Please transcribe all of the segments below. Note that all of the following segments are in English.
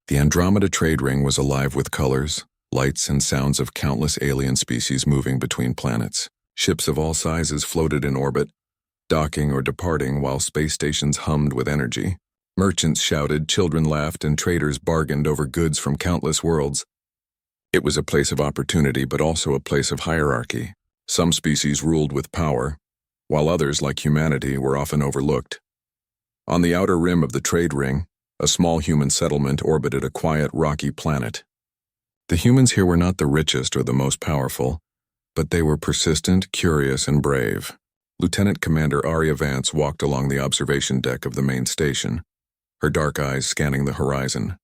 The Andromeda trade ring was alive with colors, lights, and sounds of countless alien species moving between planets. Ships of all sizes floated in orbit, docking or departing while space stations hummed with energy. Merchants shouted, children laughed, and traders bargained over goods from countless worlds. It was a place of opportunity, but also a place of hierarchy. Some species ruled with power, while others, like humanity, were often overlooked. On the outer rim of the trade ring, a small human settlement orbited a quiet, rocky planet. The humans here were not the richest or the most powerful, but they were persistent, curious, and brave. Lieutenant Commander Arya Vance walked along the observation deck of the main station, her dark eyes scanning the horizon.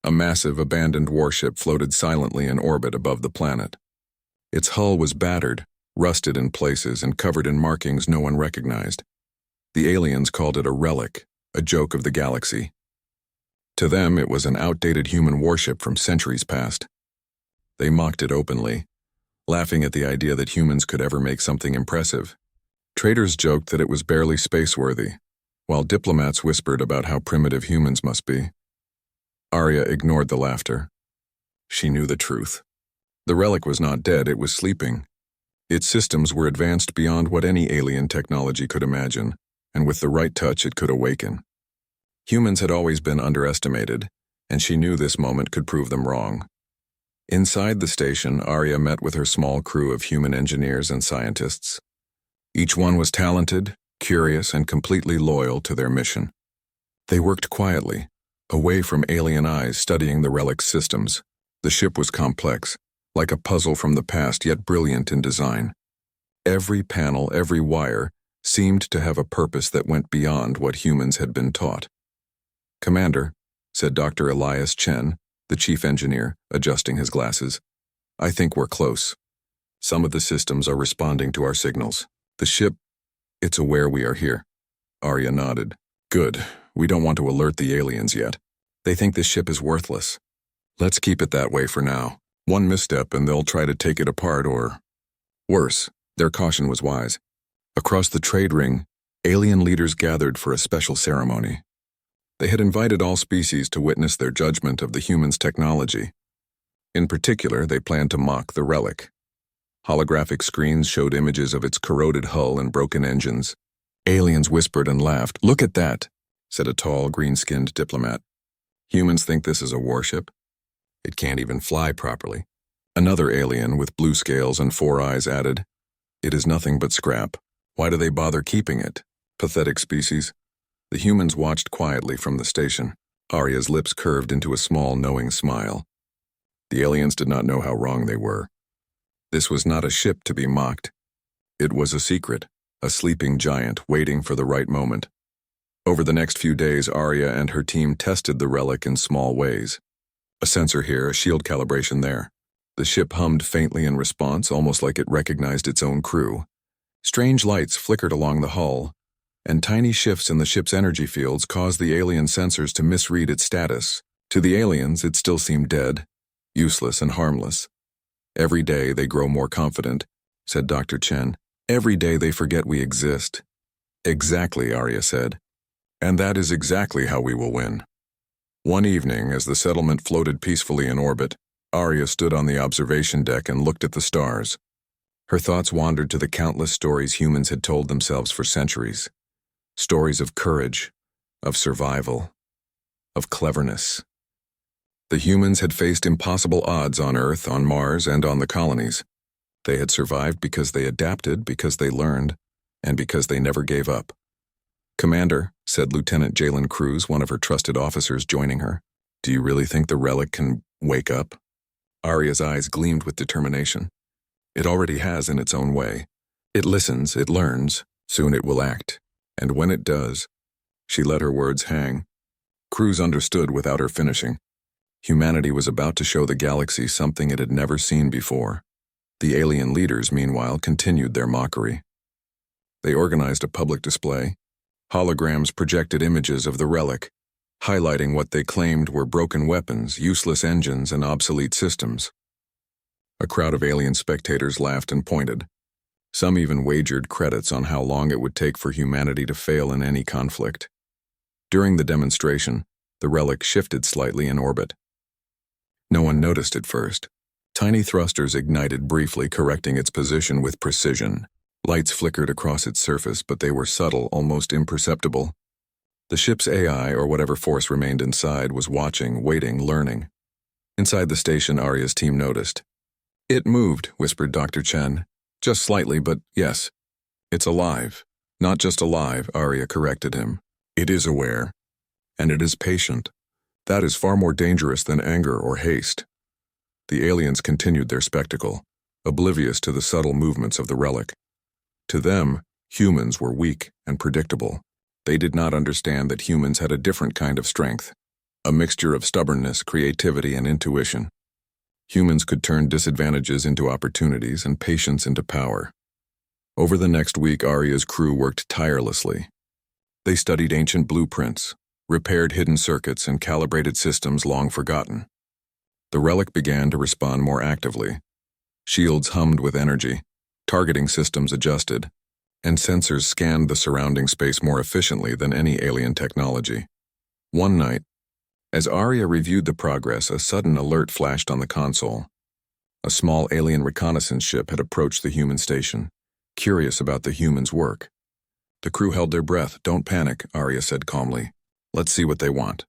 A massive, abandoned warship floated silently in orbit above the planet. Its hull was battered, rusted in places, and covered in markings no one recognized. The aliens called it a relic, a joke of the galaxy. To them, it was an outdated human warship from centuries past. They mocked it openly, laughing at the idea that humans could ever make something impressive. Traders joked that it was barely space-worthy, while diplomats whispered about how primitive humans must be. Arya ignored the laughter. She knew the truth. The relic was not dead, it was sleeping. Its systems were advanced beyond what any alien technology could imagine, and with the right touch it could awaken. Humans had always been underestimated, and she knew this moment could prove them wrong. Inside the station, Arya met with her small crew of human engineers and scientists. Each one was talented, curious, and completely loyal to their mission. They worked quietly, away from alien eyes, studying the relic's systems. The ship was complex, like a puzzle from the past, yet brilliant in design. Every panel, every wire, seemed to have a purpose that went beyond what humans had been taught. "Commander," said Dr. Elias Chen, the chief engineer, adjusting his glasses, "I think we're close. Some of the systems are responding to our signals. The ship, it's aware we are here." Arya nodded. "Good. We don't want to alert the aliens yet. They think this ship is worthless. Let's keep it that way for now. One misstep and they'll try to take it apart or... worse." Their caution was wise. Across the trade ring, alien leaders gathered for a special ceremony. They had invited all species to witness their judgment of the humans' technology. In particular, they planned to mock the relic. Holographic screens showed images of its corroded hull and broken engines. Aliens whispered and laughed. "Look at that," said a tall, green-skinned diplomat. "Humans think this is a warship. It can't even fly properly." Another alien with blue scales and 4 eyes added, "It is nothing but scrap. Why do they bother keeping it? Pathetic species." The humans watched quietly from the station. Arya's lips curved into a small, knowing smile. The aliens did not know how wrong they were. This was not a ship to be mocked. It was a secret, a sleeping giant waiting for the right moment. Over the next few days, Arya and her team tested the relic in small ways. A sensor here, a shield calibration there. The ship hummed faintly in response, almost like it recognized its own crew. Strange lights flickered along the hull, and tiny shifts in the ship's energy fields caused the alien sensors to misread its status. To the aliens, it still seemed dead, useless and harmless. "Every day they grow more confident," said Dr. Chen. "Every day they forget we exist." "Exactly," Arya said. "And that is exactly how we will win." One evening, as the settlement floated peacefully in orbit, Arya stood on the observation deck and looked at the stars. Her thoughts wandered to the countless stories humans had told themselves for centuries. Stories of courage, of survival, of cleverness. The humans had faced impossible odds on Earth, on Mars, and on the colonies. They had survived because they adapted, because they learned, and because they never gave up. "Commander," said Lieutenant Jalen Cruz, one of her trusted officers joining her, "do you really think the relic can wake up?" Arya's eyes gleamed with determination. "It already has in its own way. It listens, it learns, soon it will act. And when it does..." She let her words hang. Cruz understood without her finishing. Humanity was about to show the galaxy something it had never seen before. The alien leaders, meanwhile, continued their mockery. They organized a public display. Holograms projected images of the relic, highlighting what they claimed were broken weapons, useless engines, and obsolete systems. A crowd of alien spectators laughed and pointed. Some even wagered credits on how long it would take for humanity to fail in any conflict. During the demonstration, The relic shifted slightly in orbit. No one noticed at first. Tiny thrusters ignited briefly, correcting its position with precision. Lights flickered across its surface, but they were subtle, almost imperceptible. The ship's AI, or whatever force remained inside, was watching, waiting, learning. Inside the station, Arya's team noticed. "It moved," whispered Dr. Chen. "Just slightly, but yes. It's alive." "Not just alive," Arya corrected him. "It is aware. And it is patient. That is far more dangerous than anger or haste." The aliens continued their spectacle, oblivious to the subtle movements of the relic. To them, humans were weak and predictable. They did not understand that humans had a different kind of strength, a mixture of stubbornness, creativity, and intuition. Humans could turn disadvantages into opportunities and patience into power. Over the next week, Arya's crew worked tirelessly. They studied ancient blueprints, repaired hidden circuits, and calibrated systems long forgotten. The relic began to respond more actively. Shields hummed with energy, targeting systems adjusted, and sensors scanned the surrounding space more efficiently than any alien technology. One night, as Arya reviewed the progress, a sudden alert flashed on the console. A small alien reconnaissance ship had approached the human station, curious about the humans' work. The crew held their breath. "Don't panic," Arya said calmly. "Let's see what they want."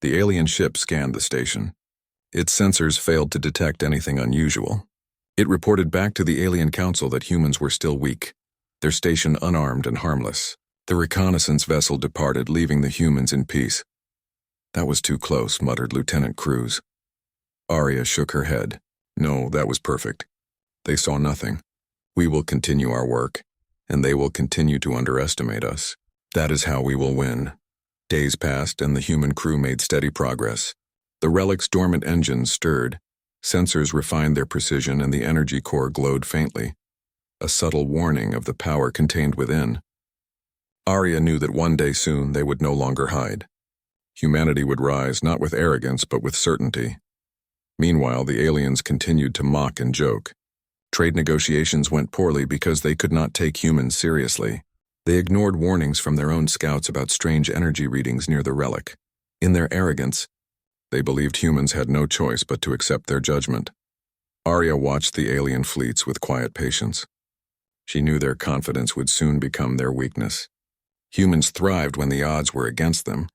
The alien ship scanned the station. Its sensors failed to detect anything unusual. It reported back to the alien council that humans were still weak, their station unarmed and harmless. The reconnaissance vessel departed, leaving the humans in peace. "That was too close," muttered Lieutenant Cruz. Arya shook her head. "No, that was perfect. They saw nothing. We will continue our work, and they will continue to underestimate us. That is how we will win." Days passed, and the human crew made steady progress. The relic's dormant engines stirred, sensors refined their precision, and the energy core glowed faintly, a subtle warning of the power contained within. Arya knew that one day soon they would no longer hide. Humanity would rise, not with arrogance, but with certainty. Meanwhile, the aliens continued to mock and joke. Trade negotiations went poorly because they could not take humans seriously. They ignored warnings from their own scouts about strange energy readings near the relic. In their arrogance, they believed humans had no choice but to accept their judgment. Arya watched the alien fleets with quiet patience. She knew their confidence would soon become their weakness. Humans thrived when the odds were against them,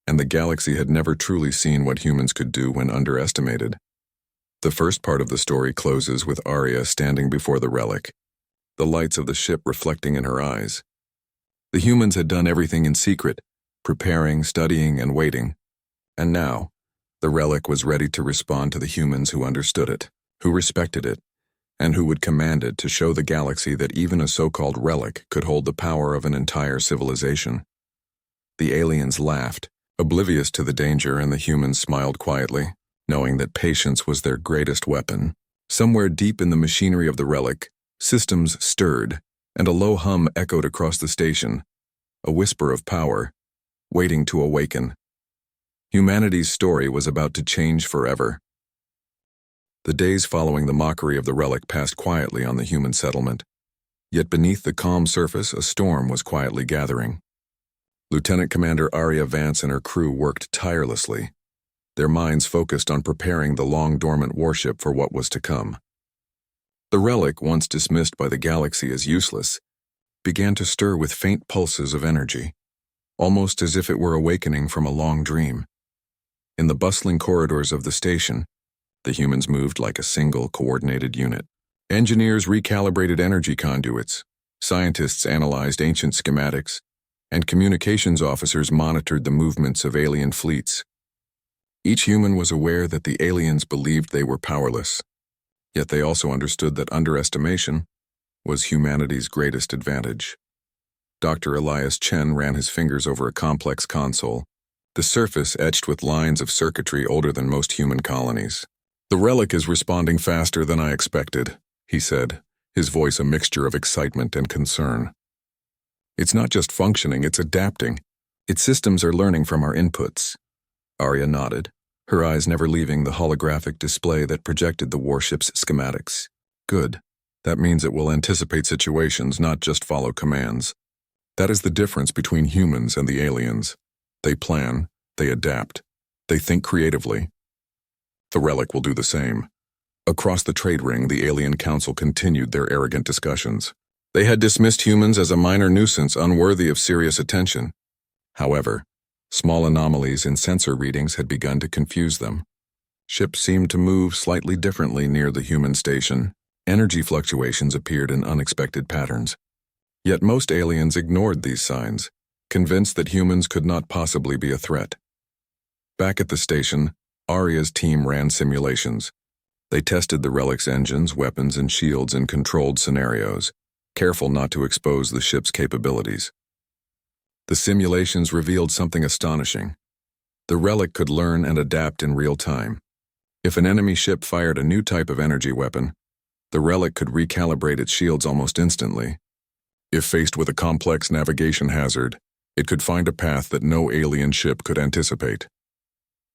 and the galaxy had never truly seen what humans could do when underestimated. The first part of the story closes with Arya standing before the relic, the lights of the ship reflecting in her eyes. The humans had done everything in secret, preparing, studying, and waiting. And now, the relic was ready to respond to the humans who understood it, who respected it, and who would command it to show the galaxy that even a so-called relic could hold the power of an entire civilization. The aliens laughed, oblivious to the danger, and the humans smiled quietly, knowing that patience was their greatest weapon. Somewhere deep in the machinery of the relic, systems stirred, and a low hum echoed across the station, a whisper of power, waiting to awaken. Humanity's story was about to change forever. The days following the mockery of the relic passed quietly on the human settlement. Yet beneath the calm surface, a storm was quietly gathering. Lieutenant Commander Arya Vance and her crew worked tirelessly, their minds focused on preparing the long-dormant warship for what was to come. The relic, once dismissed by the galaxy as useless, began to stir with faint pulses of energy, almost as if it were awakening from a long dream. In the bustling corridors of the station, the humans moved like a single, coordinated unit. Engineers recalibrated energy conduits, scientists analyzed ancient schematics, and communications officers monitored the movements of alien fleets. Each human was aware that the aliens believed they were powerless, yet they also understood that underestimation was humanity's greatest advantage. Dr. Elias Chen ran his fingers over a complex console, the surface etched with lines of circuitry older than most human colonies. "The relic is responding faster than I expected," he said, his voice a mixture of excitement and concern. "It's not just functioning, it's adapting. Its systems are learning from our inputs." Arya nodded, her eyes never leaving the holographic display that projected the warship's schematics. "Good. That means it will anticipate situations, not just follow commands. That is the difference between humans and the aliens. They plan, they adapt, They think creatively. The Relic will do the same. Across the trade ring, the alien council continued their arrogant discussions. They had dismissed humans as a minor nuisance unworthy of serious attention. However, small anomalies in sensor readings had begun to confuse them. Ships seemed to move slightly differently near the human station. Energy fluctuations appeared in unexpected patterns. Yet most aliens ignored these signs, convinced that humans could not possibly be a threat. Back at the station, Aria's team ran simulations. They tested the Relic's engines, weapons, and shields in controlled scenarios, careful not to expose the ship's capabilities. The simulations revealed something astonishing. The Relic could learn and adapt in real time. If an enemy ship fired a new type of energy weapon, the Relic could recalibrate its shields almost instantly. If faced with a complex navigation hazard, it could find a path that no alien ship could anticipate.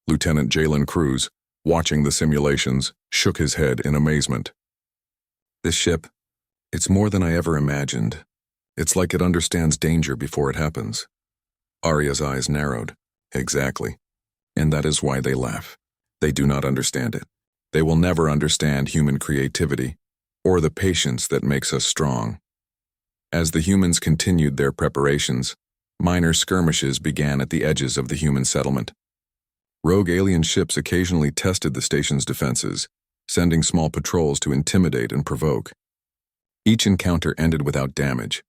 Lieutenant Jalen Cruz, watching the simulations, shook his head in amazement. This ship, it's more than I ever imagined. It's like it understands danger before it happens. Aria's eyes narrowed. Exactly. And that is why they laugh. They do not understand it. They will never understand human creativity, or the patience that makes us strong. As the humans continued their preparations, minor skirmishes began at the edges of the human settlement. Rogue alien ships occasionally tested the station's defenses, sending small patrols to intimidate and provoke. Each encounter ended without damage,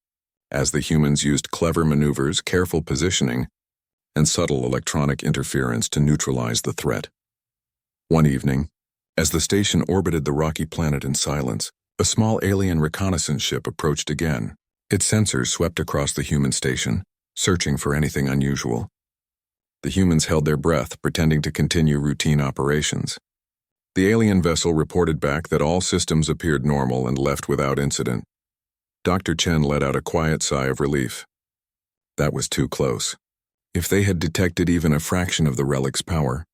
as the humans used clever maneuvers, careful positioning, and subtle electronic interference to neutralize the threat. One evening, as the station orbited the rocky planet in silence, a small alien reconnaissance ship approached again. Its sensors swept across the human station, searching for anything unusual. The humans held their breath, pretending to continue routine operations. The alien vessel reported back that all systems appeared normal and left without incident. Dr. Chen let out a quiet sigh of relief. That was too close. If they had detected even a fraction of the Relic's power,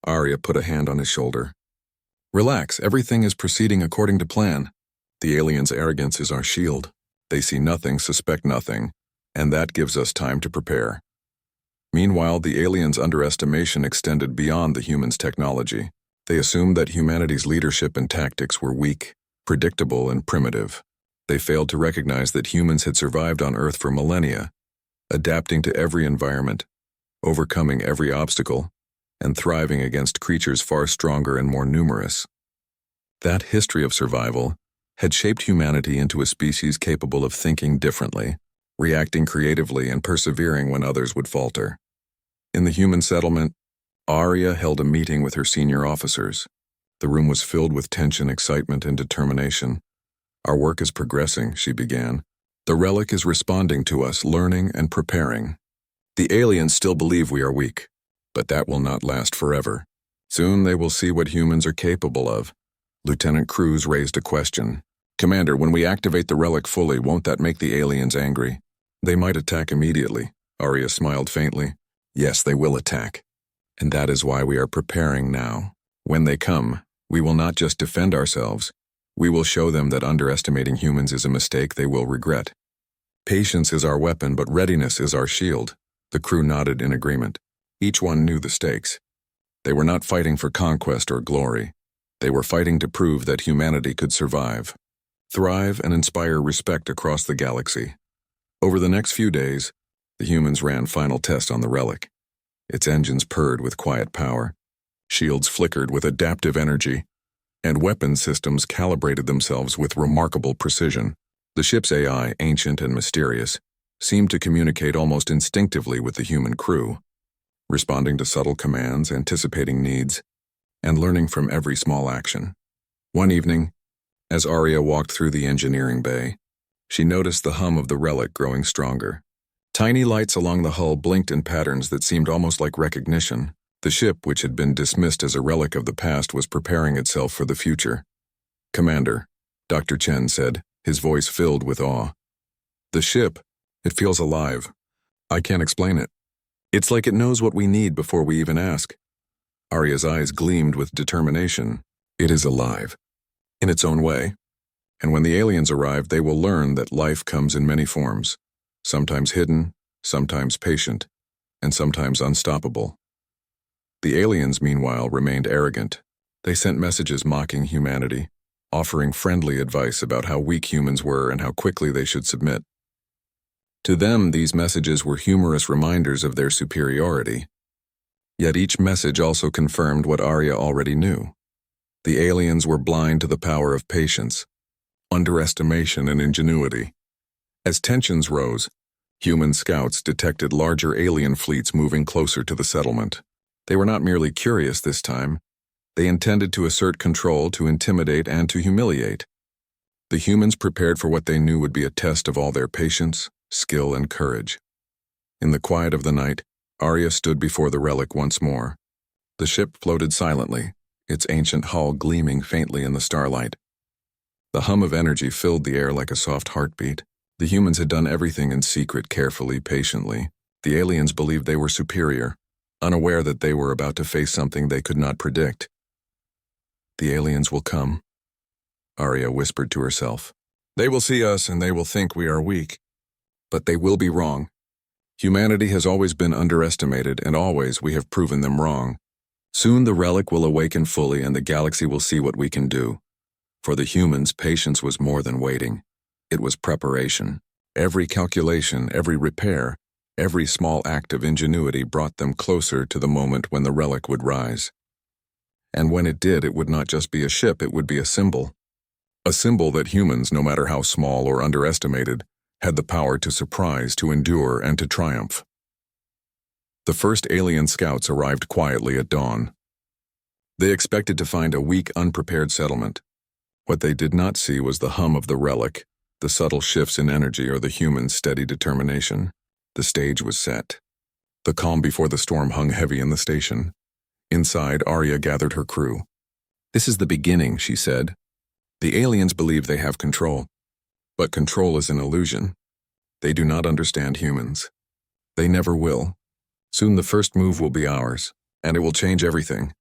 Aria put a hand on his shoulder. Relax, everything is proceeding according to plan. The aliens' arrogance is our shield. They see nothing, suspect nothing, and that gives us time to prepare. Meanwhile, the aliens' underestimation extended beyond the humans' technology. They assumed that humanity's leadership and tactics were weak, predictable, and primitive. They failed to recognize that humans had survived on Earth for millennia, adapting to every environment, overcoming every obstacle, and thriving against creatures far stronger and more numerous. That history of survival had shaped humanity into a species capable of thinking differently, reacting creatively, and persevering when others would falter. In the human settlement, Aria held a meeting with her senior officers. The room was filled with tension, excitement, and determination. Our work is progressing, she began. The Relic is responding to us, learning and preparing. The aliens still believe we are weak, but that will not last forever. Soon they will see what humans are capable of. Lieutenant Cruz raised a question. Commander, when we activate the Relic fully, won't that make the aliens angry? They might attack immediately. Aria smiled faintly. Yes, they will attack. And that is why we are preparing now. When they come, we will not just defend ourselves. We will show them that underestimating humans is a mistake they will regret. Patience is our weapon, but readiness is our shield. The crew nodded in agreement. Each one knew the stakes. They were not fighting for conquest or glory. They were fighting to prove that humanity could survive, thrive, and inspire respect across the galaxy. Over the next few days, the humans ran final tests on the Relic. Its engines purred with quiet power, shields flickered with adaptive energy, and weapon systems calibrated themselves with remarkable precision. The ship's AI, ancient and mysterious, seemed to communicate almost instinctively with the human crew, responding to subtle commands, anticipating needs, and learning from every small action. One evening, as Aria walked through the engineering bay, she noticed the hum of the Relic growing stronger. Tiny lights along the hull blinked in patterns that seemed almost like recognition. The ship, which had been dismissed as a relic of the past, was preparing itself for the future. Commander, Dr. Chen said, his voice filled with awe. The ship, it feels alive. I can't explain it. It's like it knows what we need before we even ask. Aria's eyes gleamed with determination. It is alive, in its own way. And when the aliens arrive, they will learn that life comes in many forms. Sometimes hidden, sometimes patient, and sometimes unstoppable. The aliens, meanwhile, remained arrogant. They sent messages mocking humanity, offering friendly advice about how weak humans were and how quickly they should submit. To them, these messages were humorous reminders of their superiority. Yet each message also confirmed what Arya already knew. The aliens were blind to the power of patience, underestimation, and ingenuity. As tensions rose, human scouts detected larger alien fleets moving closer to the settlement. They were not merely curious this time. They intended to assert control, to intimidate, and to humiliate. The humans prepared for what they knew would be a test of all their patience, skill, and courage. In the quiet of the night, Arya stood before the Relic once more. The ship floated silently, its ancient hull gleaming faintly in the starlight. The hum of energy filled the air like a soft heartbeat. The humans had done everything in secret, carefully, patiently. The aliens believed they were superior, unaware that they were about to face something they could not predict. "The aliens will come," Arya whispered to herself. "They will see us and they will think we are weak. But they will be wrong. Humanity has always been underestimated, and always we have proven them wrong. Soon the Relic will awaken fully and the galaxy will see what we can do." For the humans, patience was more than waiting. It was preparation. Every calculation, every repair, every small act of ingenuity brought them closer to the moment when the Relic would rise. And when it did, it would not just be a ship, it would be a symbol. A symbol that humans, no matter how small or underestimated, had the power to surprise, to endure, and to triumph. The first alien scouts arrived quietly at dawn. They expected to find a weak, unprepared settlement. What they did not see was the hum of the Relic, the subtle shifts in energy, or the humans' steady determination. The stage was set. The calm before the storm hung heavy in the station. Inside, Arya gathered her crew. "This is the beginning," she said. "The aliens believe they have control. But control is an illusion. They do not understand humans. They never will. Soon the first move will be ours, and it will change everything."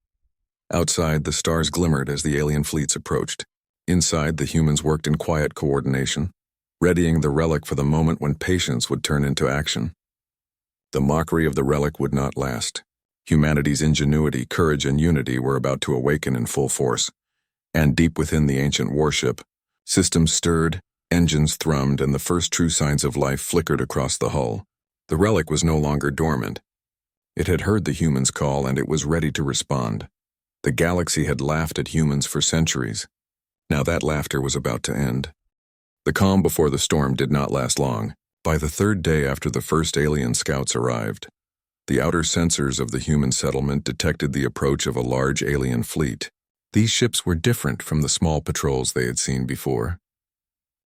Outside, the stars glimmered as the alien fleets approached. Inside, the humans worked in quiet coordination, readying the Relic for the moment when patience would turn into action. The mockery of the Relic would not last. Humanity's ingenuity, courage, and unity were about to awaken in full force. And deep within the ancient warship, systems stirred, engines thrummed, and the first true signs of life flickered across the hull. The Relic was no longer dormant. It had heard the humans' call, and it was ready to respond. The galaxy had laughed at humans for centuries. Now that laughter was about to end. The calm before the storm did not last long. By the third day after the first alien scouts arrived, the outer sensors of the human settlement detected the approach of a large alien fleet. These ships were different from the small patrols they had seen before.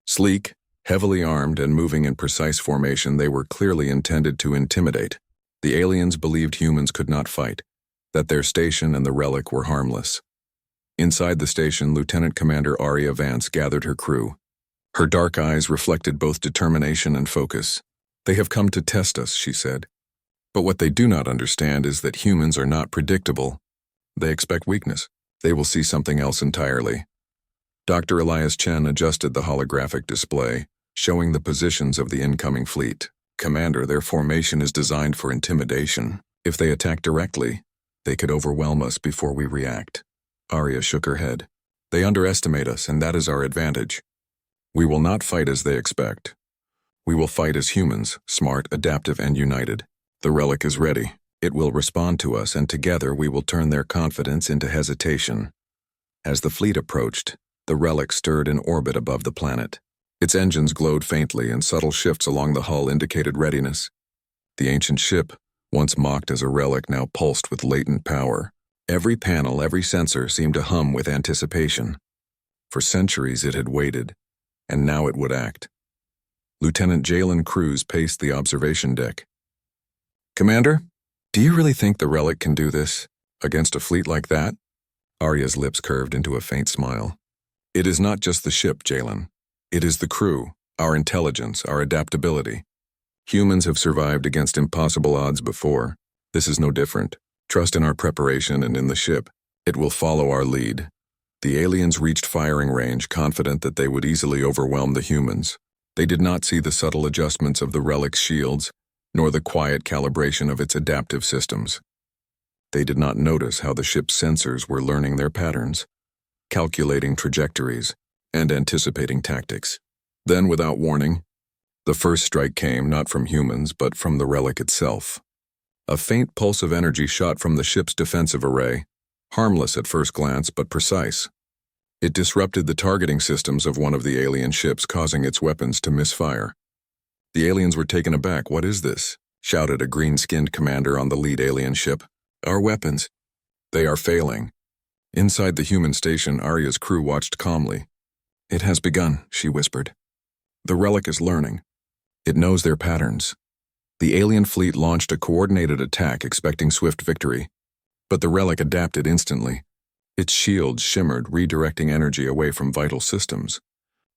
Sleek, heavily armed, and moving in precise formation, they were clearly intended to intimidate. The aliens believed humans could not fight, that their station and the Relic were harmless. Inside the station, Lieutenant Commander Arya Vance gathered her crew. Her dark eyes reflected both determination and focus. "They have come to test us," she said. "But what they do not understand is that humans are not predictable. They expect weakness. They will see something else entirely." Dr. Elias Chen adjusted the holographic display, showing the positions of the incoming fleet. "Commander, their formation is designed for intimidation. If they attack directly, they could overwhelm us before we react." Arya shook her head. "They underestimate us, and that is our advantage. We will not fight as they expect. We will fight as humans, smart, adaptive, and united. The Relic is ready. It will respond to us, and together we will turn their confidence into hesitation." As the fleet approached, the Relic stirred in orbit above the planet. Its engines glowed faintly, and subtle shifts along the hull indicated readiness. The ancient ship, once mocked as a relic, now pulsed with latent power. Every panel, every sensor seemed to hum with anticipation. For centuries it had waited, and now it would act. Lieutenant Jalen Cruz paced the observation deck. "Commander, do you really think the Relic can do this, against a fleet like that?" Arya's lips curved into a faint smile. "It is not just the ship, Jalen. It is the crew, our intelligence, our adaptability. Humans have survived against impossible odds before. This is no different. Trust in our preparation and in the ship. It will follow our lead." The aliens reached firing range, confident that they would easily overwhelm the humans. They did not see the subtle adjustments of the Relic's shields, nor the quiet calibration of its adaptive systems. They did not notice how the ship's sensors were learning their patterns, calculating trajectories, and anticipating tactics. Then, without warning, the first strike came not from humans but from the relic itself. A faint pulse of energy shot from the ship's defensive array, harmless at first glance but precise. It disrupted the targeting systems of one of the alien ships, causing its weapons to misfire. The aliens were taken aback. "What is this?" shouted a green-skinned commander on the lead alien ship. "Our weapons. They are failing." Inside the human station, Arya's crew watched calmly. "It has begun," she whispered. "The relic is learning. It knows their patterns." The alien fleet launched a coordinated attack, expecting swift victory. But the relic adapted instantly. Its shields shimmered, redirecting energy away from vital systems.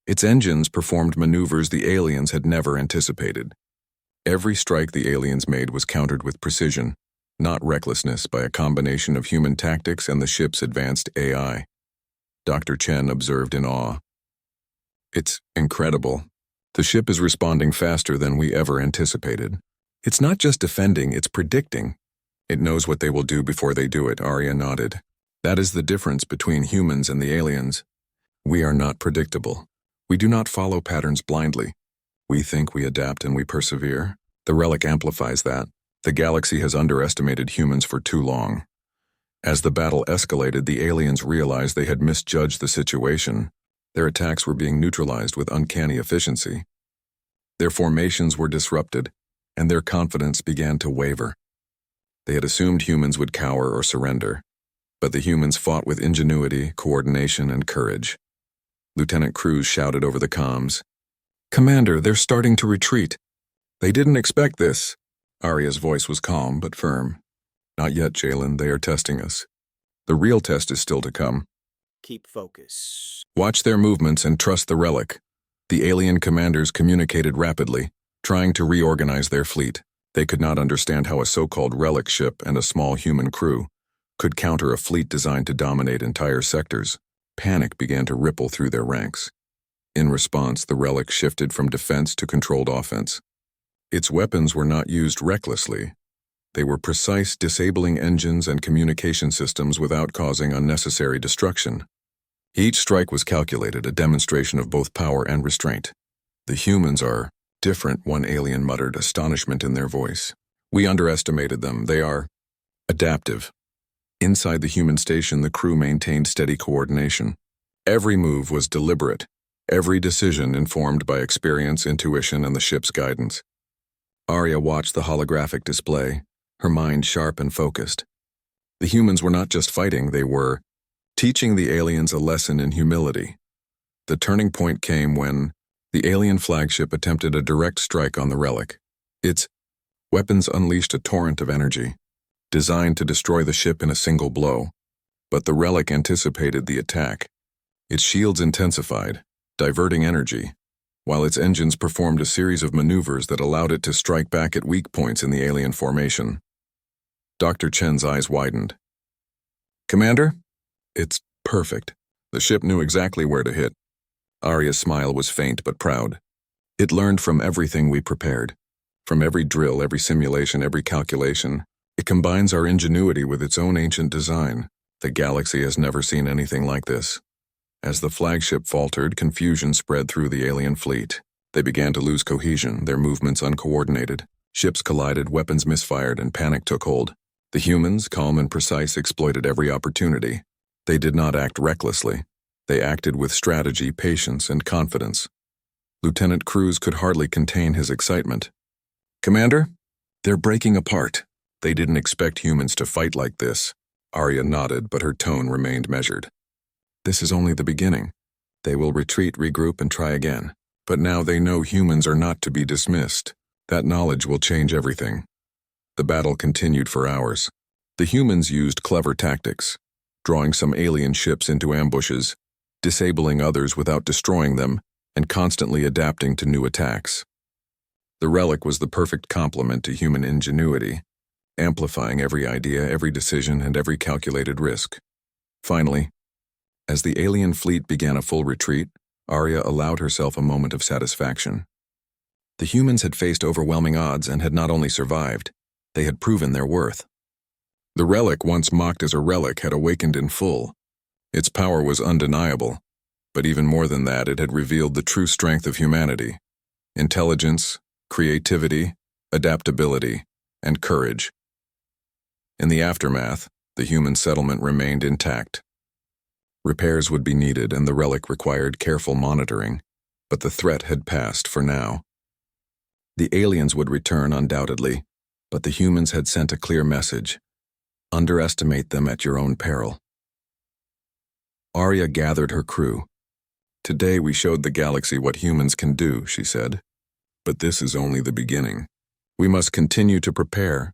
Its engines performed maneuvers the aliens had never anticipated. Every strike the aliens made was countered with precision, not recklessness, by a combination of human tactics and the ship's advanced AI. Dr. Chen observed in awe. "It's incredible. The ship is responding faster than we ever anticipated. It's not just defending, it's predicting. It knows what they will do before they do it," Arya nodded. "That is the difference between humans and the aliens. We are not predictable. We do not follow patterns blindly. We think, we adapt, and we persevere. The relic amplifies that. The galaxy has underestimated humans for too long." As the battle escalated, the aliens realized they had misjudged the situation. Their attacks were being neutralized with uncanny efficiency. Their formations were disrupted, and their confidence began to waver. They had assumed humans would cower or surrender, but the humans fought with ingenuity, coordination, and courage. Lieutenant Cruz shouted over the comms, "Commander, they're starting to retreat." "They didn't expect this." Arya's voice was calm but firm. "Not yet, Jalen. They are testing us. The real test is still to come. Keep focus. Watch their movements and trust the relic." The alien commanders communicated rapidly, trying to reorganize their fleet. They could not understand how a so-called relic ship and a small human crew could counter a fleet designed to dominate entire sectors. Panic began to ripple through their ranks. In response, the relic shifted from defense to controlled offense. Its weapons were not used recklessly. They were precise, disabling engines and communication systems without causing unnecessary destruction. Each strike was calculated, a demonstration of both power and restraint. "The humans are different," one alien muttered, astonishment in their voice. "We underestimated them. They are adaptive." Inside the human station, the crew maintained steady coordination. Every move was deliberate, every decision informed by experience, intuition, and the ship's guidance. Arya watched the holographic display, her mind sharp and focused. The humans were not just fighting, they were teaching the aliens a lesson in humility. The turning point came when the alien flagship attempted a direct strike on the relic. Its weapons unleashed a torrent of energy, designed to destroy the ship in a single blow. But the relic anticipated the attack. Its shields intensified, diverting energy, while its engines performed a series of maneuvers that allowed it to strike back at weak points in the alien formation. Dr. Chen's eyes widened. "Commander? It's perfect." The ship knew exactly where to hit. Arya's smile was faint but proud. "It learned from everything we prepared. From every drill, every simulation, every calculation. It combines our ingenuity with its own ancient design. The galaxy has never seen anything like this." As the flagship faltered, confusion spread through the alien fleet. They began to lose cohesion, their movements uncoordinated. Ships collided, weapons misfired, and panic took hold. The humans, calm and precise, exploited every opportunity. They did not act recklessly. They acted with strategy, patience, and confidence. Lieutenant Cruz could hardly contain his excitement. "Commander, they're breaking apart. They didn't expect humans to fight like this." Arya nodded, but her tone remained measured. "This is only the beginning. They will retreat, regroup, and try again. But now they know humans are not to be dismissed. That knowledge will change everything." The battle continued for hours. The humans used clever tactics, drawing some alien ships into ambushes, disabling others without destroying them, and constantly adapting to new attacks. The relic was the perfect complement to human ingenuity, amplifying every idea, every decision, and every calculated risk. Finally, as the alien fleet began a full retreat, Arya allowed herself a moment of satisfaction. The humans had faced overwhelming odds and had not only survived, they had proven their worth. The Relic, once mocked as a relic, had awakened in full. Its power was undeniable, but even more than that, it had revealed the true strength of humanity: intelligence, creativity, adaptability, and courage. In the aftermath, the human settlement remained intact. Repairs would be needed, and the Relic required careful monitoring, but the threat had passed for now. The aliens would return undoubtedly, but the humans had sent a clear message: underestimate them at your own peril. Arya gathered her crew. Today we showed the galaxy what humans can do, she said. But this is only the beginning. We must continue to prepare,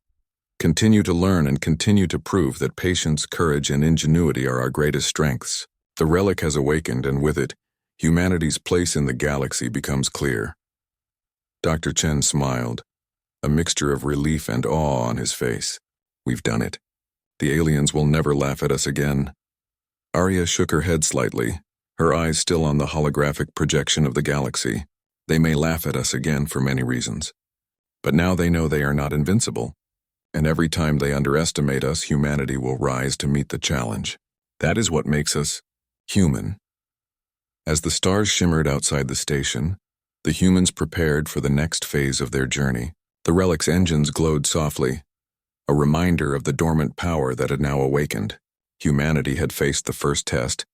continue to learn, and continue to prove that patience, courage, and ingenuity are our greatest strengths. The Relic has awakened, and with it, humanity's place in the galaxy becomes clear. Dr. Chen smiled, a mixture of relief and awe on his face. We've done it. The aliens will never laugh at us again. Arya shook her head slightly, her eyes still on the holographic projection of the galaxy. They may laugh at us again for many reasons. But now they know they are not invincible. And every time they underestimate us, humanity will rise to meet the challenge. That is what makes us human. As the stars shimmered outside the station, the humans prepared for the next phase of their journey. The Relic's engines glowed softly, a reminder of the dormant power that had now awakened. Humanity had faced the first test,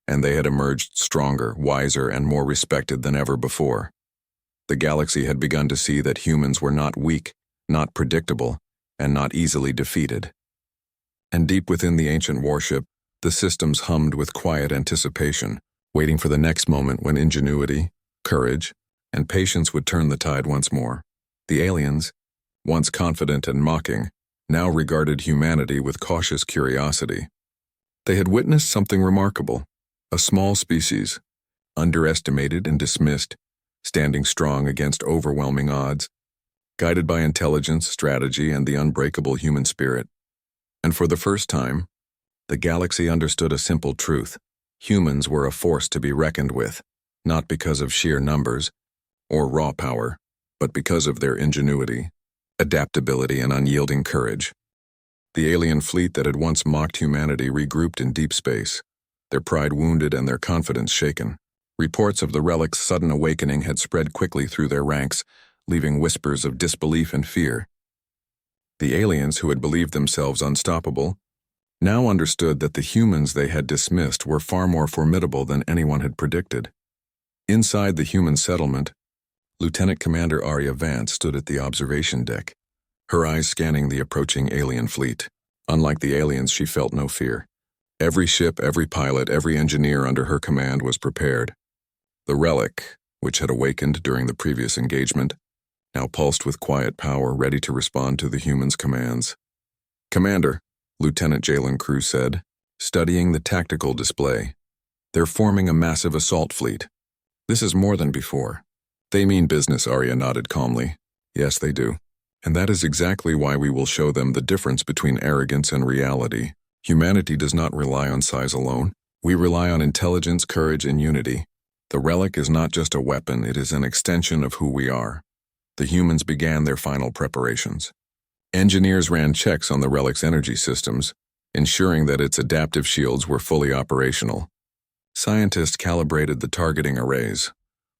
and they had emerged stronger, wiser, and more respected than ever before. The galaxy had begun to see that humans were not weak, not predictable, and not easily defeated. And deep within the ancient warship, the systems hummed with quiet anticipation, waiting for the next moment when ingenuity, courage, and patience would turn the tide once more. The aliens, once confident and mocking, now regarded humanity with cautious curiosity. They had witnessed something remarkable: a small species, underestimated and dismissed, standing strong against overwhelming odds, guided by intelligence, strategy, and the unbreakable human spirit. And for the first time, the galaxy understood a simple truth: humans were a force to be reckoned with, not because of sheer numbers or raw power, but because of their ingenuity, adaptability, and unyielding courage. The alien fleet that had once mocked humanity regrouped in deep space, their pride wounded and their confidence shaken. Reports of the Relic's sudden awakening had spread quickly through their ranks, leaving whispers of disbelief and fear. The aliens, who had believed themselves unstoppable, now understood that the humans they had dismissed were far more formidable than anyone had predicted. Inside the human settlement, Lieutenant Commander Arya Vance stood at the observation deck, her eyes scanning the approaching alien fleet. Unlike the aliens, she felt no fear. Every ship, every pilot, every engineer under her command was prepared. The Relic, which had awakened during the previous engagement, now pulsed with quiet power, ready to respond to the humans' commands. "Commander," Lieutenant Jalen Cruz said, studying the tactical display, "they're forming a massive assault fleet. This is more than before." "They mean business," Arya nodded calmly. "Yes, they do. And that is exactly why we will show them the difference between arrogance and reality. Humanity does not rely on size alone. We rely on intelligence, courage, and unity. The Relic is not just a weapon, it is an extension of who we are." The humans began their final preparations. Engineers ran checks on the Relic's energy systems, ensuring that its adaptive shields were fully operational. Scientists calibrated the targeting arrays,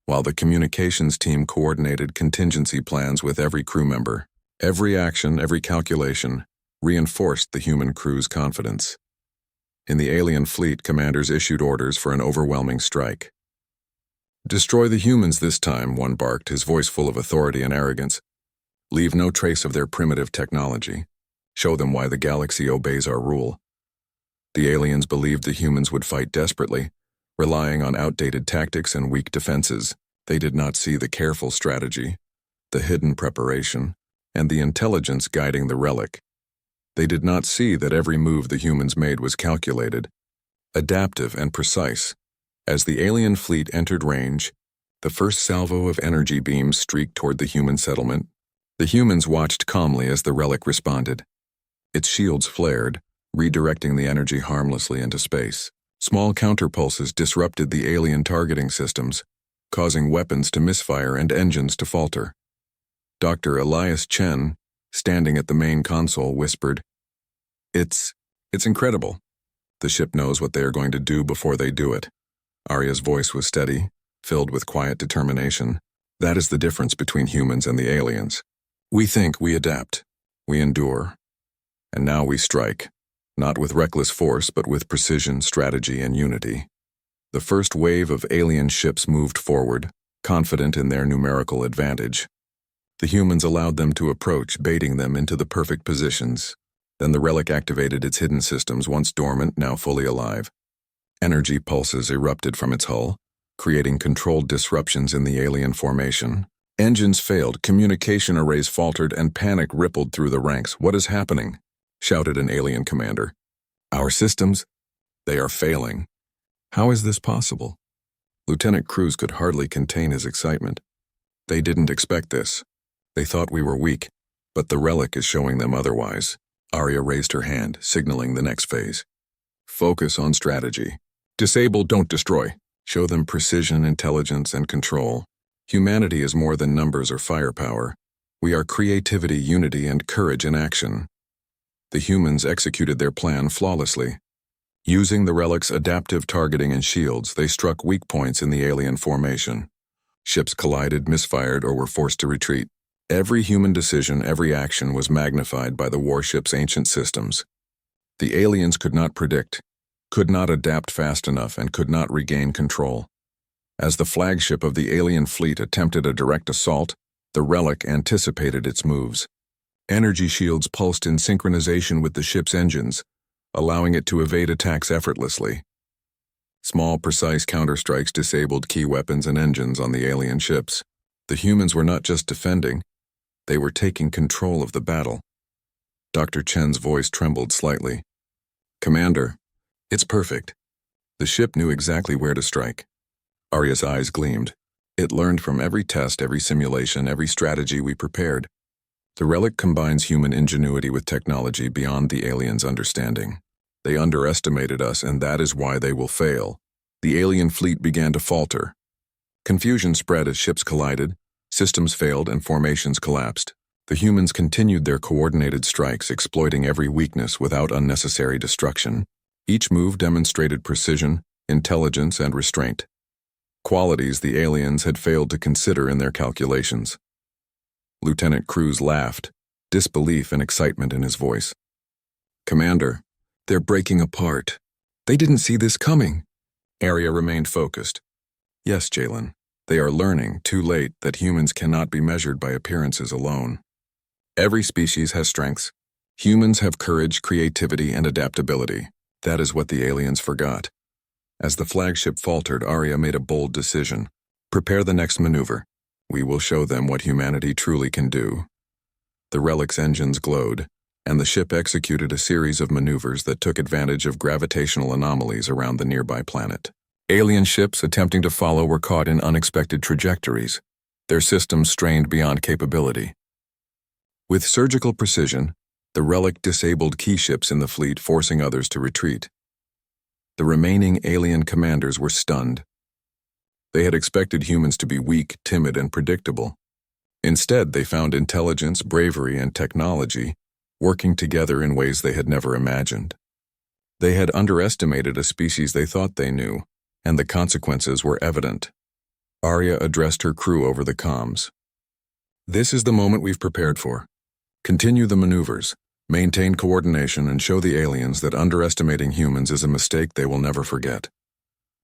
while the communications team coordinated contingency plans with every crew member. Every action, every calculation, reinforced the human crew's confidence. In the alien fleet, commanders issued orders for an overwhelming strike. "Destroy the humans this time," one barked, his voice full of authority and arrogance. "Leave no trace of their primitive technology. Show them why the galaxy obeys our rule." The aliens believed the humans would fight desperately, relying on outdated tactics and weak defenses. They did not see the careful strategy, the hidden preparation, and the intelligence guiding the Relic. They did not see that every move the humans made was calculated, adaptive, and precise. As the alien fleet entered range, the first salvo of energy beams streaked toward the human settlement. The humans watched calmly as the Relic responded. Its shields flared, redirecting the energy harmlessly into space. Small counterpulses disrupted the alien targeting systems, causing weapons to misfire and engines to falter. Dr. Elias Chen, standing at the main console, whispered, It's incredible. The ship knows what they are going to do before they do it. Arya's voice was steady, filled with quiet determination. That is the difference between humans and the aliens. We think, we adapt, we endure. And now we strike, not with reckless force, but with precision, strategy, and unity. The first wave of alien ships moved forward, confident in their numerical advantage. The humans allowed them to approach, baiting them into the perfect positions. Then the Relic activated its hidden systems, once dormant, now fully alive. Energy pulses erupted from its hull, creating controlled disruptions in the alien formation. Engines failed, communication arrays faltered, and panic rippled through the ranks. "What is happening?" shouted an alien commander. "Our systems? They are failing." "How is this possible?" Lieutenant Cruz could hardly contain his excitement. "They didn't expect this. They thought we were weak, but the Relic is showing them otherwise." Arya raised her hand, signaling the next phase. "Focus on strategy. Disable, don't destroy. Show them precision, intelligence, and control. Humanity is more than numbers or firepower. We are creativity, unity, and courage in action." The humans executed their plan flawlessly. Using the Relic's adaptive targeting and shields, they struck weak points in the alien formation. Ships collided, misfired, or were forced to retreat. Every human decision, every action was magnified by the warship's ancient systems. The aliens could not predict, could not adapt fast enough, and could not regain control. As the flagship of the alien fleet attempted a direct assault, the Relic anticipated its moves. Energy shields pulsed in synchronization with the ship's engines, allowing it to evade attacks effortlessly. Small, precise counterstrikes disabled key weapons and engines on the alien ships. The humans were not just defending, they were taking control of the battle. Dr. Chen's voice trembled slightly. "Commander, it's perfect." The ship knew exactly where to strike. Arya's eyes gleamed. "It learned from every test, every simulation, every strategy we prepared. The Relic combines human ingenuity with technology beyond the aliens' understanding. They underestimated us, and that is why they will fail." The alien fleet began to falter. Confusion spread as ships collided, systems failed, and formations collapsed. The humans continued their coordinated strikes, exploiting every weakness without unnecessary destruction. Each move demonstrated precision, intelligence, and restraint. Qualities the aliens had failed to consider in their calculations. Lieutenant Cruz laughed, disbelief and excitement in his voice. "Commander, they're breaking apart. They didn't see this coming." Arya remained focused. "Yes, Jalen, they are learning, too late, that humans cannot be measured by appearances alone. Every species has strengths. Humans have courage, creativity, and adaptability. That is what the aliens forgot." As the flagship faltered, Arya made a bold decision. "Prepare the next maneuver. We will show them what humanity truly can do." The Relic's engines glowed, and the ship executed a series of maneuvers that took advantage of gravitational anomalies around the nearby planet. Alien ships attempting to follow were caught in unexpected trajectories, their systems strained beyond capability. With surgical precision, the Relic disabled key ships in the fleet, forcing others to retreat. The remaining alien commanders were stunned. They had expected humans to be weak, timid, and predictable. Instead, they found intelligence, bravery, and technology working together in ways they had never imagined. They had underestimated a species they thought they knew, and the consequences were evident. Arya addressed her crew over the comms. "This is the moment we've prepared for. Continue the maneuvers, maintain coordination, and show the aliens that underestimating humans is a mistake they will never forget."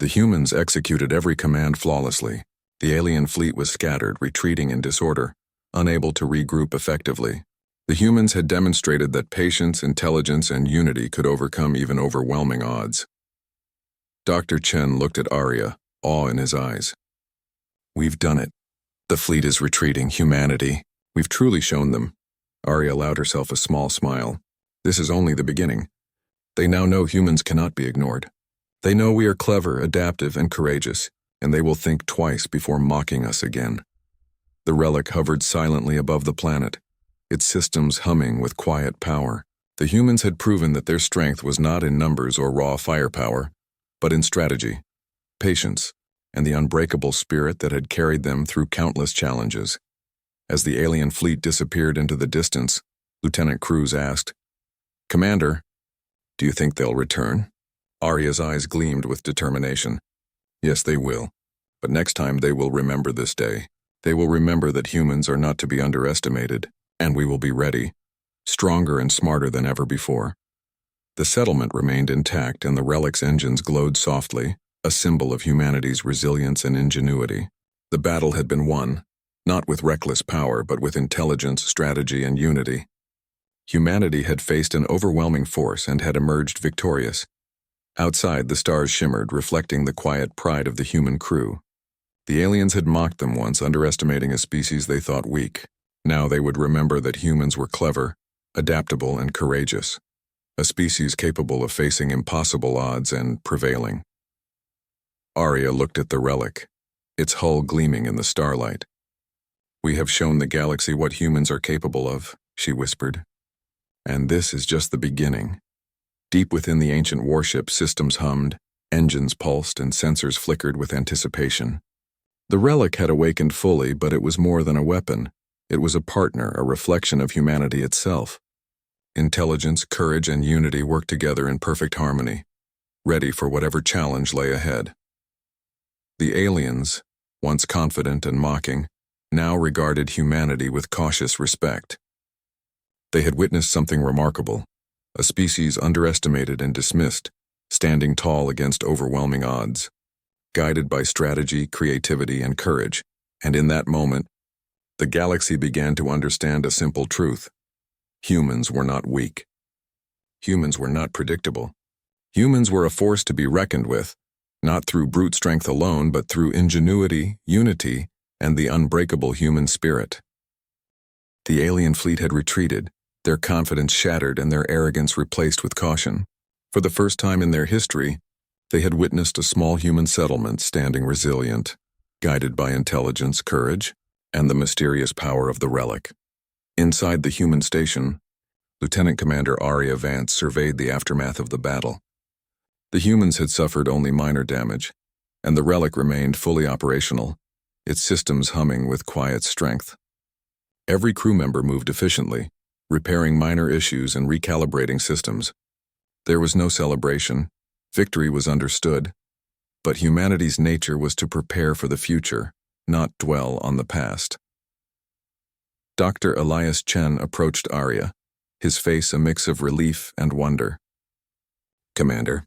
The humans executed every command flawlessly. The alien fleet was scattered, retreating in disorder, unable to regroup effectively. The humans had demonstrated that patience, intelligence, and unity could overcome even overwhelming odds. Dr. Chen looked at Arya, awe in his eyes. "We've done it. The fleet is retreating. Humanity. We've truly shown them." Arya allowed herself a small smile. "This is only the beginning. They now know humans cannot be ignored. They know we are clever, adaptive, and courageous, and they will think twice before mocking us again." The Relic hovered silently above the planet, its systems humming with quiet power. The humans had proven that their strength was not in numbers or raw firepower, but in strategy, patience, and the unbreakable spirit that had carried them through countless challenges. As the alien fleet disappeared into the distance, Lieutenant Cruz asked, "Commander, Do you think they'll return? Arya's eyes gleamed with determination. Yes, they will. But next time they will remember this day. They will remember that humans are not to be underestimated, and we will be ready, stronger and smarter than ever before. The settlement remained intact and the Relic's engines glowed softly, a symbol of humanity's resilience and ingenuity. The battle had been won, not with reckless power but with intelligence, strategy, and unity. Humanity had faced an overwhelming force and had emerged victorious. Outside, the stars shimmered, reflecting the quiet pride of the human crew. The aliens had mocked them once, underestimating a species they thought weak. Now they would remember that humans were clever, adaptable, and courageous. A species capable of facing impossible odds and prevailing. Arya looked at the relic, its hull gleaming in the starlight. "We have shown the galaxy what humans are capable of," she whispered. "And this is just the beginning." Deep within the ancient warship, systems hummed, engines pulsed, and sensors flickered with anticipation. The relic had awakened fully, but it was more than a weapon. It was a partner, a reflection of humanity itself. Intelligence, courage, and unity worked together in perfect harmony, ready for whatever challenge lay ahead. The aliens, once confident and mocking, now regarded humanity with cautious respect. They had witnessed something remarkable, a species underestimated and dismissed, standing tall against overwhelming odds, guided by strategy, creativity, and courage. And in that moment, the galaxy began to understand a simple truth. Humans were not weak. Humans were not predictable. Humans were a force to be reckoned with, not through brute strength alone, but through ingenuity, unity, and the unbreakable human spirit. The alien fleet had retreated, their confidence shattered and their arrogance replaced with caution. For the first time in their history, they had witnessed a small human settlement standing resilient, guided by intelligence, courage, and the mysterious power of the relic. Inside the human station, Lieutenant Commander Arya Vance surveyed the aftermath of the battle. The humans had suffered only minor damage, and the relic remained fully operational, its systems humming with quiet strength. Every crew member moved efficiently, repairing minor issues and recalibrating systems. There was no celebration, victory was understood, but humanity's nature was to prepare for the future, not dwell on the past. Dr. Elias Chen approached Arya, his face a mix of relief and wonder. "Commander,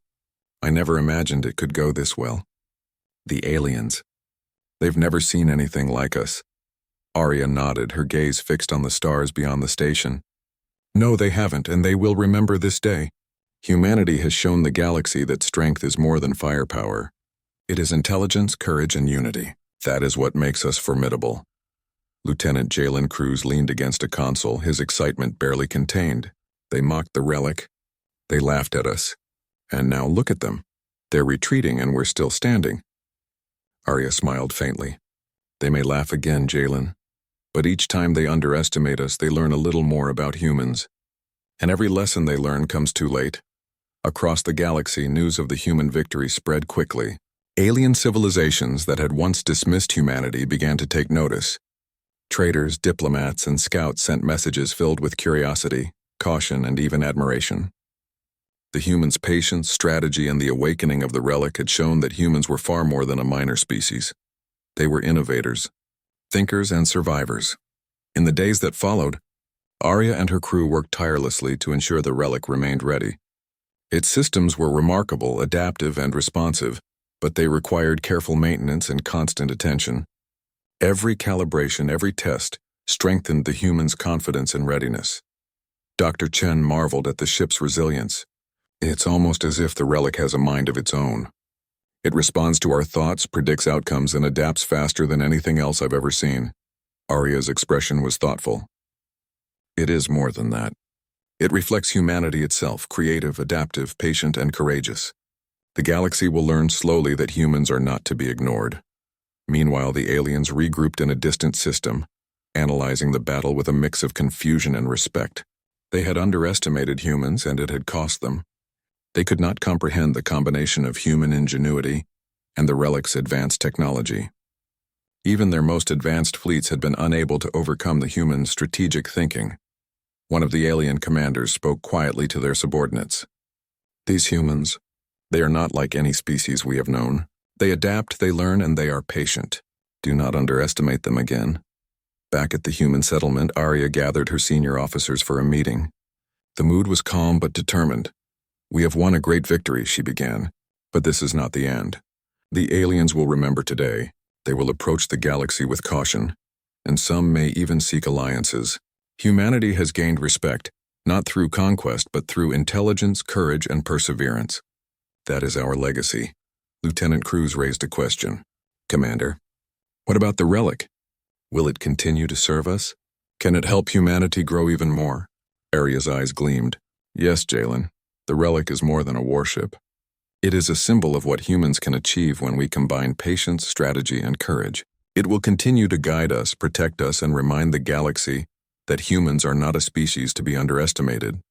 I never imagined it could go this well. The aliens. They've never seen anything like us." Arya nodded, her gaze fixed on the stars beyond the station. "No, they haven't, and they will remember this day. Humanity has shown the galaxy that strength is more than firepower. It is intelligence, courage, and unity. That is what makes us formidable." Lieutenant Jalen Cruz leaned against a console, his excitement barely contained. "They mocked the relic. They laughed at us. And now look at them. They're retreating and we're still standing." Arya smiled faintly. "They may laugh again, Jalen. But each time they underestimate us, they learn a little more about humans. And every lesson they learn comes too late." Across the galaxy, news of the human victory spread quickly. Alien civilizations that had once dismissed humanity began to take notice. Traders, diplomats, and scouts sent messages filled with curiosity, caution, and even admiration. The humans' patience, strategy, and the awakening of the relic had shown that humans were far more than a minor species. They were innovators, thinkers, and survivors. In the days that followed, Arya and her crew worked tirelessly to ensure the relic remained ready. Its systems were remarkable, adaptive, and responsive, but they required careful maintenance and constant attention. Every calibration, every test, strengthened the humans' confidence and readiness. Dr. Chen marveled at the ship's resilience. "It's almost as if the relic has a mind of its own. It responds to our thoughts, predicts outcomes, and adapts faster than anything else I've ever seen." Arya's expression was thoughtful. "It is more than that. It reflects humanity itself, creative, adaptive, patient, and courageous. The galaxy will learn slowly that humans are not to be ignored." Meanwhile, the aliens regrouped in a distant system, analyzing the battle with a mix of confusion and respect. They had underestimated humans, and it had cost them. They could not comprehend the combination of human ingenuity and the relic's advanced technology. Even their most advanced fleets had been unable to overcome the human strategic thinking. One of the alien commanders spoke quietly to their subordinates. These humans, they are not like any species we have known. They adapt, they learn, and they are patient. Do not underestimate them again. Back at the human settlement, Arya gathered her senior officers for a meeting. The mood was calm but determined. "We have won a great victory," she began, "but this is not the end. The aliens will remember today. They will approach the galaxy with caution, and some may even seek alliances. Humanity has gained respect, not through conquest but through intelligence, courage, and perseverance. That is our legacy." Lieutenant Cruz raised a question. "Commander, what about the Relic? Will it continue to serve us? Can it help humanity grow even more?" Arya's eyes gleamed. "Yes, Jalen. The Relic is more than a warship. It is a symbol of what humans can achieve when we combine patience, strategy, and courage. It will continue to guide us, protect us, and remind the galaxy that humans are not a species to be underestimated."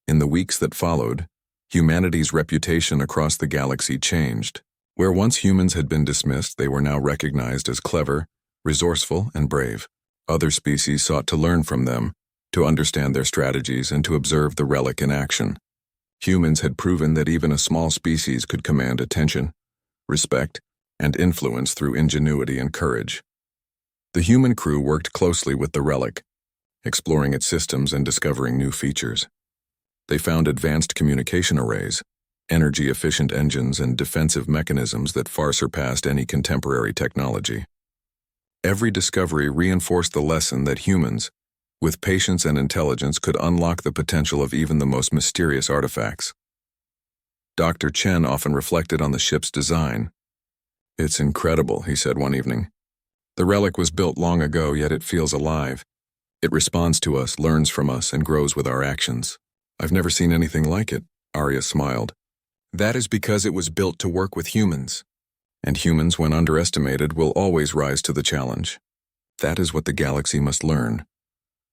In the weeks that followed, humanity's reputation across the galaxy changed. Where once humans had been dismissed, they were now recognized as clever, resourceful, and brave. Other species sought to learn from them, to understand their strategies, and to observe the Relic in action. Humans had proven that even a small species could command attention, respect, and influence through ingenuity and courage. The human crew worked closely with the Relic, exploring its systems and discovering new features. They found advanced communication arrays, energy-efficient engines, and defensive mechanisms that far surpassed any contemporary technology. Every discovery reinforced the lesson that humans, with patience and intelligence, could unlock the potential of even the most mysterious artifacts. Dr. Chen often reflected on the ship's design. "It's incredible," he said one evening. "The Relic was built long ago, yet it feels alive. It responds to us, learns from us, and grows with our actions." "I've never seen anything like it," Arya smiled. "That is because it was built to work with humans. And humans, when underestimated, will always rise to the challenge. That is what the galaxy must learn."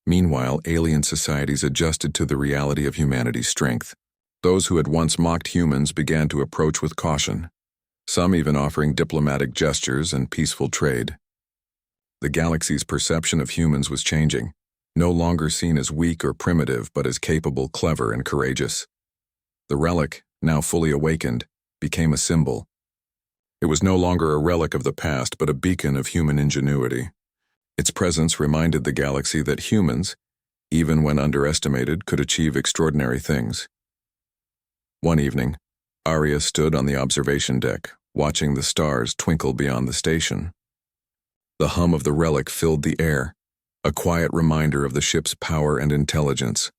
Meanwhile, alien societies adjusted to the reality of humanity's strength. Those who had once mocked humans began to approach with caution, some even offering diplomatic gestures and peaceful trade. The galaxy's perception of humans was changing, no longer seen as weak or primitive, but as capable, clever, and courageous. The Relic, now fully awakened, became a symbol. It was no longer a relic of the past, but a beacon of human ingenuity. Its presence reminded the galaxy that humans, even when underestimated, could achieve extraordinary things. One evening, Arya stood on the observation deck, watching the stars twinkle beyond the station. The hum of the Relic filled the air, a quiet reminder of the ship's power and intelligence.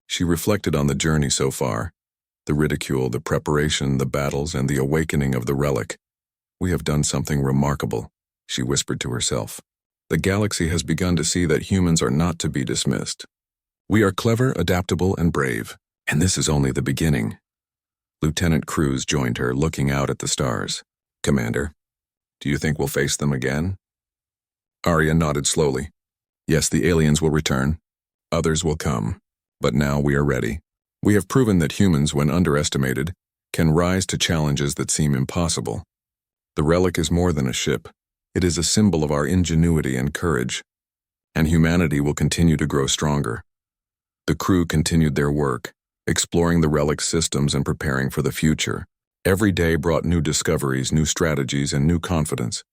She reflected on the journey so far, the ridicule, the preparation, the battles, and the awakening of the Relic. "We have done something remarkable," she whispered to herself. "The galaxy has begun to see that humans are not to be dismissed. We are clever, adaptable, and brave, and this is only the beginning." Lieutenant Cruz joined her, looking out at the stars. "Commander, do you think we'll face them again?" Arya nodded slowly. "Yes, the aliens will return. Others will come. But now we are ready. We have proven that humans, when underestimated, can rise to challenges that seem impossible. The Relic is more than a ship. It is a symbol of our ingenuity and courage, and humanity will continue to grow stronger." The crew continued their work, exploring the Relic's systems and preparing for the future. Every day brought new discoveries, new strategies, and new confidence.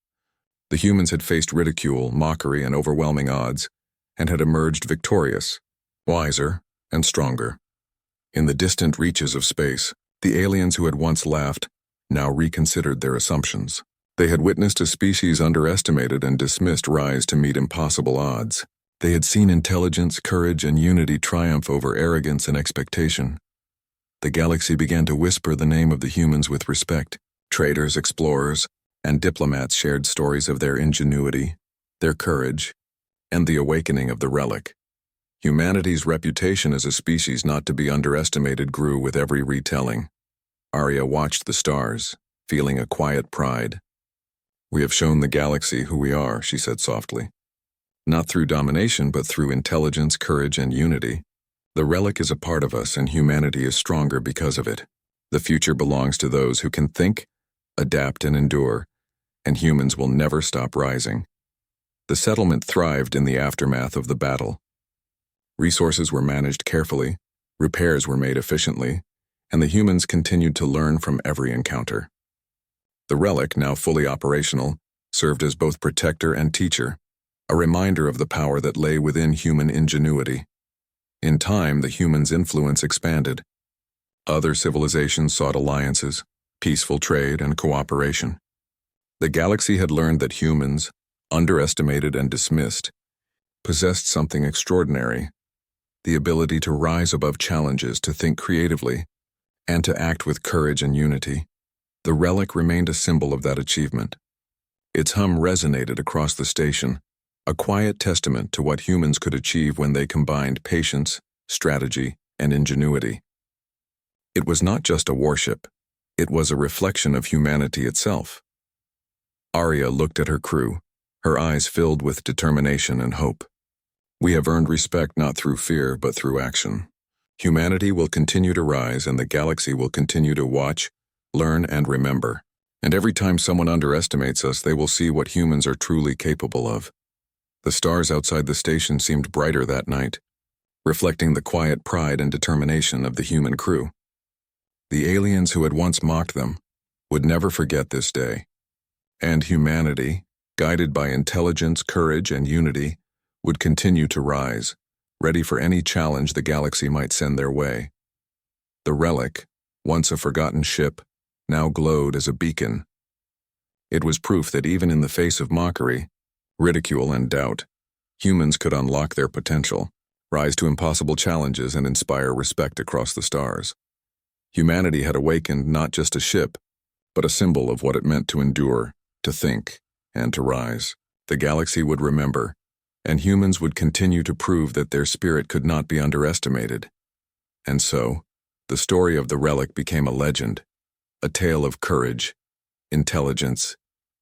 The humans had faced ridicule, mockery, and overwhelming odds, and had emerged victorious, wiser, and stronger. In the distant reaches of space, the aliens who had once laughed now reconsidered their assumptions. They had witnessed a species underestimated and dismissed rise to meet impossible odds. They had seen intelligence, courage, and unity triumph over arrogance and expectation. The galaxy began to whisper the name of the humans with respect. Traders, explorers, and diplomats shared stories of their ingenuity, their courage, and the awakening of the Relic. Humanity's reputation as a species not to be underestimated grew with every retelling. Arya watched the stars, feeling a quiet pride. "We have shown the galaxy who we are," she said softly. "Not through domination, but through intelligence, courage, and unity. The Relic is a part of us, and humanity is stronger because of it. The future belongs to those who can think, adapt, and endure, and humans will never stop rising." The settlement thrived in the aftermath of the battle. Resources were managed carefully, repairs were made efficiently, and the humans continued to learn from every encounter. The Relic, now fully operational, served as both protector and teacher, a reminder of the power that lay within human ingenuity. In time, the humans' influence expanded. Other civilizations sought alliances, peaceful trade, and cooperation. The galaxy had learned that humans, underestimated and dismissed, possessed something extraordinary: the ability to rise above challenges, to think creatively, and to act with courage and unity. The Relic remained a symbol of that achievement. Its hum resonated across the station, a quiet testament to what humans could achieve when they combined patience, strategy, and ingenuity. It was not just a warship, it was a reflection of humanity itself. Arya looked at her crew, her eyes filled with determination and hope. We have earned respect not through fear, but through action. Humanity will continue to rise, and the galaxy will continue to watch, learn, and remember. And every time someone underestimates us, they will see what humans are truly capable of. The stars outside the station seemed brighter that night, reflecting the quiet pride and determination of the human crew. The aliens who had once mocked them would never forget this day. And humanity, guided by intelligence, courage, and unity, would continue to rise, ready for any challenge the galaxy might send their way. The Relic, once a forgotten ship, now glowed as a beacon. It was proof that even in the face of mockery, ridicule, and doubt, humans could unlock their potential, rise to impossible challenges, and inspire respect across the stars. Humanity had awakened not just a ship, but a symbol of what it meant to endure, to think, and to rise. The galaxy would remember, and humans would continue to prove that their spirit could not be underestimated. And so, the story of the Relic became a legend, a tale of courage, intelligence,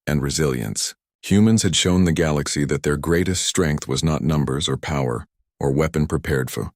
and resilience. Humans had shown the galaxy that their greatest strength was not numbers or power or weapon prepared for,